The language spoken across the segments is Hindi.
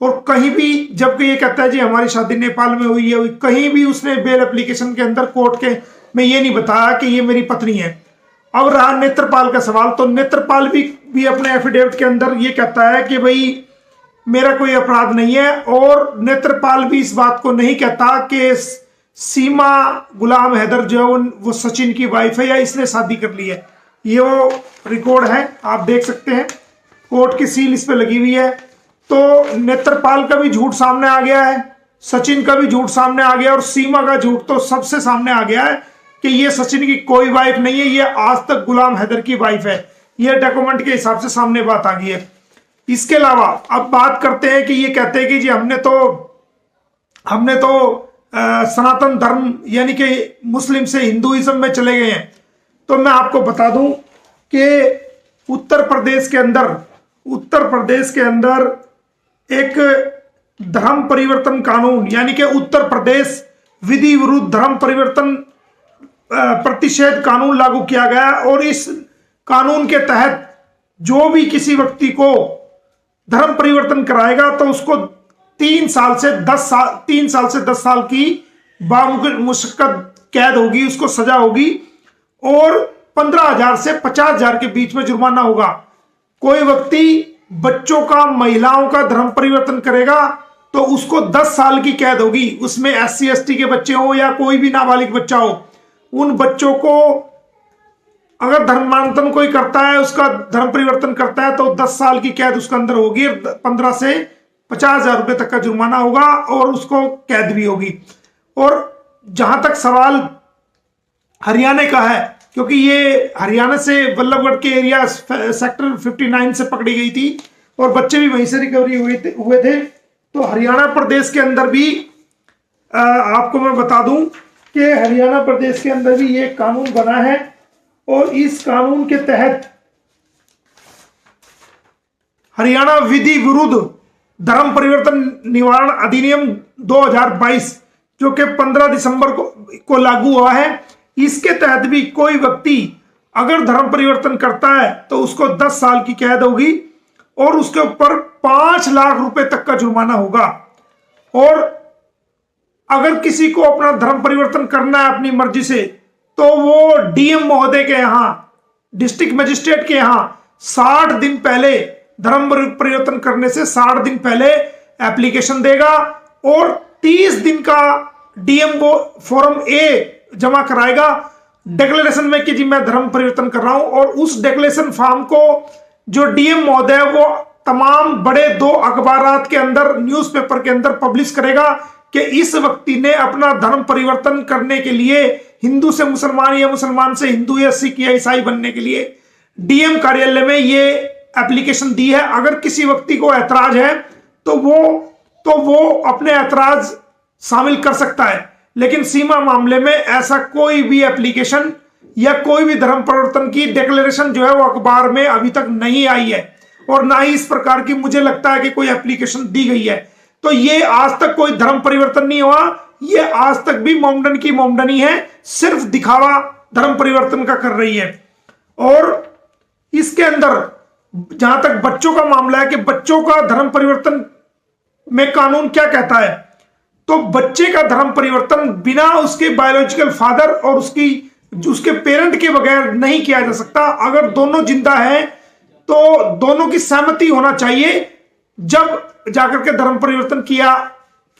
और कहीं भी जब ये कहता है जी हमारी शादी नेपाल में हुई है, कहीं भी उसने बेल एप्लीकेशन के अंदर कोर्ट के में ये नहीं बताया कि ये मेरी पत्नी है। अब रहा नेत्रपाल का सवाल, तो नेत्रपाल भी अपने एफिडेविट के अंदर ये कहता है कि भाई मेरा कोई अपराध नहीं है, और नेत्रपाल भी इस बात को नहीं कहता कि सीमा गुलाम हैदर जो है वो सचिन की वाइफ है या इसने शादी कर ली है। ये वो रिकॉर्ड है, आप देख सकते हैं, कोर्ट की सील इस पे लगी हुई है। तो नेत्रपाल का भी झूठ सामने आ गया है, सचिन का भी झूठ सामने आ गया, और सीमा का झूठ तो सबसे सामने आ गया है कि ये सचिन की कोई वाइफ नहीं है, ये आज तक गुलाम हैदर की वाइफ है। ये डॉक्यूमेंट के हिसाब से सामने बात आ गई है। इसके अलावा अब बात करते हैं कि ये कहते हैं कि जी हमने तो सनातन धर्म यानी कि मुस्लिम से हिंदुइज्म में चले गए हैं। तो मैं आपको बता दूं कि उत्तर प्रदेश के अंदर एक धर्म परिवर्तन कानून यानी कि उत्तर प्रदेश विधि विरुद्ध धर्म परिवर्तन प्रतिषेध कानून लागू किया गया, और इस कानून के तहत जो भी किसी व्यक्ति को धर्म परिवर्तन कराएगा तो उसको 3 साल से 10 साल की बामुश्किल कैद होगी, उसको सजा होगी, और 15,000 से 50,000 के बीच में जुर्माना होगा। कोई व्यक्ति बच्चों का, महिलाओं का धर्म परिवर्तन करेगा तो उसको 10 साल की कैद होगी, उसमें SC ST के बच्चे हो या कोई भी नाबालिग बच्चा हो। उन बच्चों को अगर धर्मांतरण कोई करता है, उसका धर्म परिवर्तन करता है, तो 10 साल की कैद उसके अंदर होगी, 15 से 50,000 रुपए तक का जुर्माना होगा, और उसको कैद भी होगी। और जहां तक सवाल हरियाणा का है, क्योंकि ये हरियाणा से वल्लभगढ़ के एरिया सेक्टर 59 से पकड़ी गई थी और बच्चे भी वहीं से रिकवरी हुए थे, तो हरियाणा प्रदेश के अंदर भी आपको मैं बता दूं कि हरियाणा प्रदेश के अंदर भी ये कानून बना है, और इस कानून के तहत हरियाणा विधि विरुद्ध धर्म परिवर्तन निवारण अधिनियम 2022 जो कि 15 दिसंबर को लागू हुआ है, इसके तहत भी कोई व्यक्ति अगर धर्म परिवर्तन करता है तो उसको 10 साल की कैद होगी, और उसके ऊपर 5 लाख रुपए तक का जुर्माना होगा। और अगर किसी को अपना धर्म परिवर्तन करना है अपनी मर्जी से, तो वो DM महोदय के यहाँ, डिस्ट्रिक्ट मजिस्ट्रेट के यहाँ 60 दिन पहले, धर्म परिवर्तन करने से 60 दिन पहले एप्लीकेशन देगा, और 30 दिन का DM वो फॉर्म A जमा कराएगा डिक्लेरेशन में कि जी मैं धर्म परिवर्तन कर रहा हूं। और उस डिक्लेरेशन फॉर्म को जो DM महोदय वो तमाम बड़े 2 अखबारात के अंदर, न्यूज़पेपर के अंदर पब्लिश करेगा कि इस व्यक्ति ने अपना धर्म परिवर्तन करने के लिए हिंदू से मुसलमान या मुसलमान से हिंदू या सिख या ईसाई बनने के लिए DM कार्यालय में ये एप्लीकेशन दी है। अगर किसी व्यक्ति को ऐतराज है तो वो अपने ऐतराज शामिल कर सकता है, लेकिन सीमा मामले में ऐसा कोई भी एप्लीकेशन या कोई भी धर्म परिवर्तन की डिक्लेरेशन जो है वो अखबार में अभी तक नहीं आई है, और ना ही इस प्रकार की मुझे लगता है कि कोई एप्लीकेशन दी गई है। तो ये आज तक कोई धर्म परिवर्तन नहीं हुआ, ये आज तक भी मोमडन की मोमडनी है, सिर्फ दिखावा धर्म परिवर्तन का कर रही है। और इसके अंदर जहां तक बच्चों का मामला है कि बच्चों का धर्म परिवर्तन में कानून क्या कहता है, तो बच्चे का धर्म परिवर्तन बिना उसके बायोलॉजिकल फादर और उसके पेरेंट के बगैर नहीं किया जा सकता। अगर दोनों जिंदा हैं तो दोनों की सहमति होना चाहिए, जब जाकर के धर्म परिवर्तन किया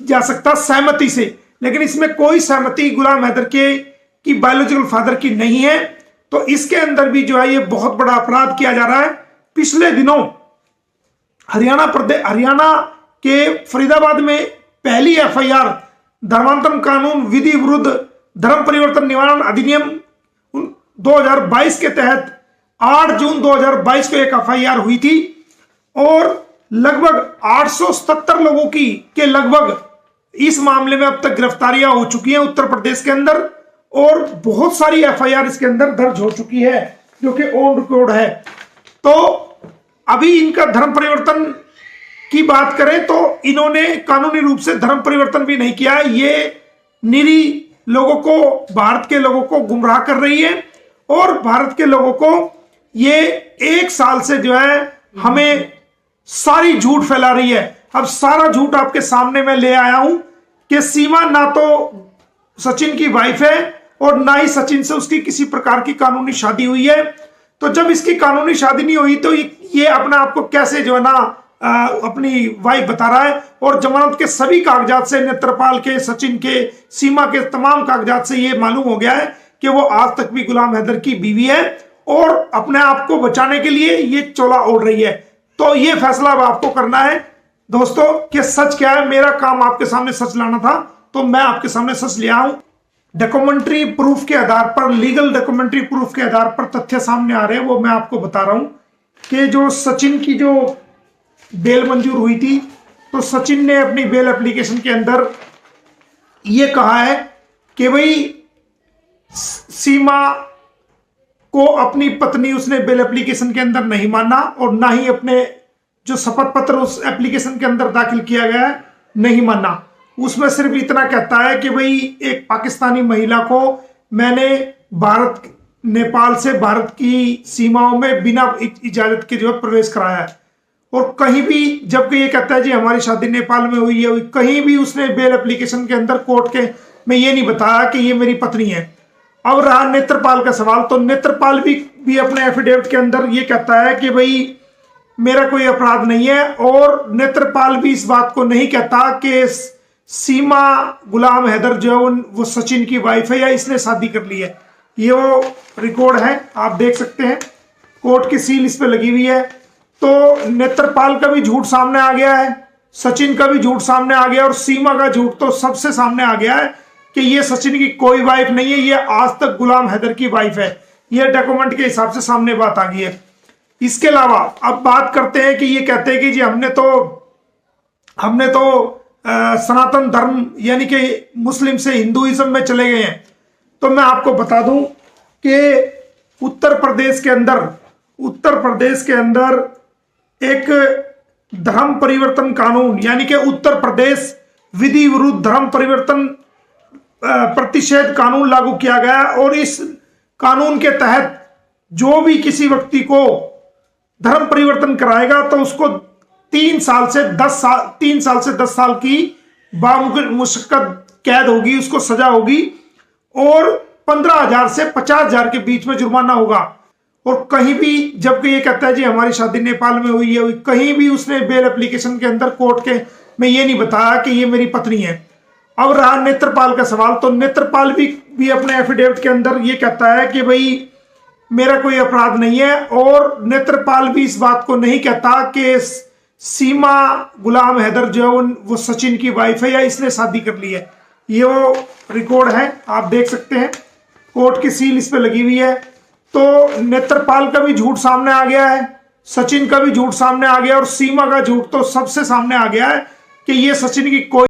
जा सकता सहमति से। लेकिन इसमें कोई सहमति गुलाम हैदर की बायोलॉजिकल फादर की नहीं है, तो इसके अंदर भी जो है ये बहुत बड़ा अपराध किया जा रहा है। पिछले दिनों हरियाणा के फरीदाबाद में पहली FIR धर्मांतरण कानून विधि विरुद्ध धर्म परिवर्तन निवारण अधिनियम 2022 के तहत 8 जून 2022 को एक FIR हुई थी, और लगभग 877 लोगों के लगभग इस मामले में अब तक गिरफ्तारियां हो चुकी हैं उत्तर प्रदेश के अंदर, और बहुत सारी FIR इसके अंदर दर्ज हो चुकी है जो कि ऑन रिकॉर्ड है। तो अभी इनका धर्म परिवर्तन की बात करें तो इन्होंने कानूनी रूप से धर्म परिवर्तन भी नहीं किया है। ये निरी लोगों को, भारत के लोगों को गुमराह कर रही है, और भारत के लोगों को ये 1 साल से जो है हमें सारी झूठ फैला रही है। अब सारा झूठ आपके सामने मैं ले आया हूं कि सीमा ना तो सचिन की वाइफ है और ना ही सचिन से उसकी किसी प्रकार की कानूनी शादी हुई है। तो जब इसकी कानूनी शादी नहीं हुई तो ये अपने आप को कैसे जो है ना अपनी वाइफ बता रहा है। और जमानत के सभी कागजात से, नेत्रपाल के, सचिन के, सीमा के तमाम कागजात से ये मालूम हो गया है कि वो आज तक भी गुलाम हैदर की बीवी है और अपने आप को बचाने के लिए ये चोला ओढ़ रही है। तो ये फैसला अब आपको करना है दोस्तों कि सच क्या है। मेरा काम आपके सामने सच लाना था तो मैं आपके सामने सच ले आऊं। डॉक्यूमेंट्री प्रूफ के आधार पर, लीगल डॉक्यूमेंट्री प्रूफ के आधार पर तथ्य सामने आ रहे हैं, वो मैं आपको बता रहा हूं कि जो सचिन की जो बेल मंजूर हुई थी, तो सचिन ने अपनी बेल एप्लीकेशन के अंदर ये कहा है कि भाई सीमा को अपनी पत्नी उसने बेल एप्लीकेशन के अंदर नहीं माना और ना ही अपने जो शपथ पत्र उस एप्लीकेशन के अंदर दाखिल किया गया है नहीं माना। उसमें सिर्फ इतना कहता है कि भाई एक पाकिस्तानी महिला को मैंने भारत नेपाल से भारत की सीमाओं में बिना इजाजत के जो है प्रवेश कराया है। और कहीं भी, जबकि ये कहता है जी हमारी शादी नेपाल में हुई है, कहीं भी उसने बेल एप्लीकेशन के अंदर कोर्ट के में ये नहीं बताया कि ये मेरी पत्नी है। अब रहा नेत्रपाल का सवाल, तो नेत्रपाल भी अपने एफिडेविट के अंदर ये कहता है कि भाई मेरा कोई अपराध नहीं है। और नेत्रपाल भी इस बात को नहीं कहता कि सीमा गुलाम हैदर जो है वो सचिन की वाइफ है या इसने शादी कर ली है। ये वो रिकॉर्ड है, आप देख सकते हैं, कोर्ट की सील इस पे लगी हुई है। तो नेत्रपाल का भी झूठ सामने आ गया है, सचिन का भी झूठ सामने आ गया और सीमा का झूठ तो सबसे सामने आ गया है कि ये सचिन की कोई वाइफ नहीं है, ये आज तक गुलाम हैदर की वाइफ है। ये डॉक्यूमेंट के हिसाब से सामने बात आ गई है। इसके अलावा अब बात करते हैं कि ये कहते हैं कि जी हमने तो सनातन धर्म यानी कि मुस्लिम से हिंदुइज्म में चले गए हैं। तो मैं आपको बता दूं कि उत्तर प्रदेश के अंदर एक धर्म परिवर्तन कानून यानी कि उत्तर प्रदेश विधि विरुद्ध धर्म परिवर्तन प्रतिषेध कानून लागू किया गया है। और इस कानून के तहत जो भी किसी व्यक्ति को धर्म परिवर्तन कराएगा तो उसको 3 साल से 10 साल की बामुश्किल कैद होगी, उसको सजा होगी और 15,000 से 50,000 के बीच में जुर्माना होगा। और कहीं भी, जबकि ये कहता है जी हमारी शादी नेपाल में हुई है, कहीं भी उसने बेल एप्लीकेशन के अंदर कोर्ट के में ये नहीं बताया कि ये मेरी पत्नी है। अब रहा नेत्रपाल का सवाल, तो नेत्रपाल भी अपने एफिडेविट के अंदर ये कहता है कि भाई मेरा कोई अपराध नहीं है। और नेत्रपाल भी इस बात को नहीं कहता कि सीमा गुलाम हैदर जो है वो सचिन की वाइफ है या इसने शादी कर ली है। ये वो रिकॉर्ड है, आप देख सकते हैं, कोर्ट की सील इस पे लगी हुई है। तो नेत्रपाल का भी झूठ सामने आ गया है, सचिन का भी झूठ सामने आ गया और सीमा का झूठ तो सबसे सामने आ गया है कि ये सचिन की कोई